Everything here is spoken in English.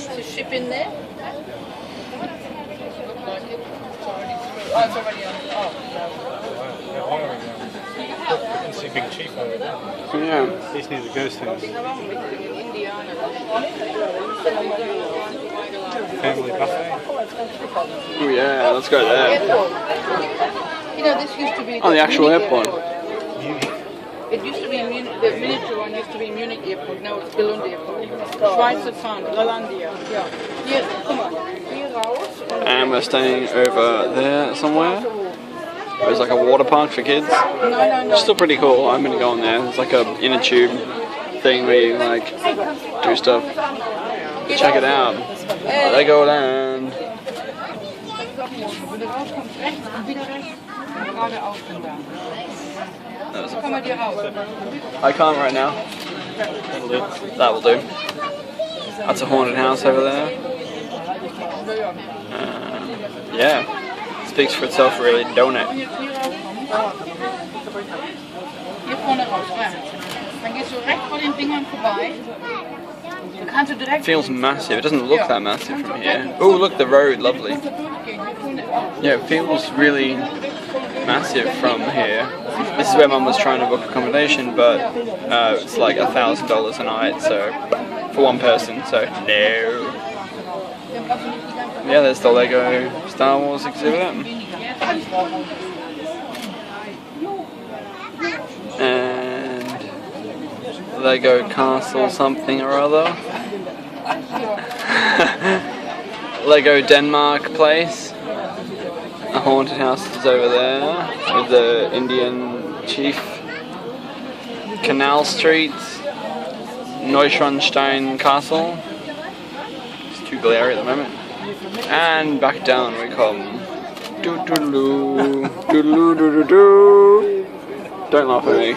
to ship in there? Oh, it's already on. You see Big Chief over there. Yeah. These need to go soon. Family buffet. Oh yeah, let's go there. You know, this used to be Oh, the actual Munich airport. It used to be Munich, the miniature one used to be Munich Airport, now it's Legoland Airport. Schweizer Fahne, Lalandia. Yeah. Hier, guck mal. Hier raus. And we're staying over there somewhere. There's like a water park for kids. No. Still pretty cool. I'm gonna go on there. It's like a inner tube thing where you like do stuff. Check it out. Legoland. Wenn du rauskommst, rechts und wieder rechts. Geradeaus und da. So kann man dir raus. I can't right now. That will do. That's a haunted house over there. Yeah. Speaks for itself really, don't it? Hier vorne raus, rechts. Dann gehst du rechts vor den Dingern vorbei. Dann kannst du direkt... Feels massive. It doesn't look that massive from here. Oh, look, the road, lovely. Yeah, it feels really massive from here. This is where Mum was trying to book accommodation, but it's like $1,000 a night, so for one person, so no. Yeah, there's the Lego Star Wars exhibit. And Lego Castle something or other. Lego Denmark place. A haunted house is over there with the Indian chief. Canal Street. Neuschwanstein Castle. It's too glary at the moment. And back down we come. Doo doo doo doo doo doo doo doo. Don't laugh at me.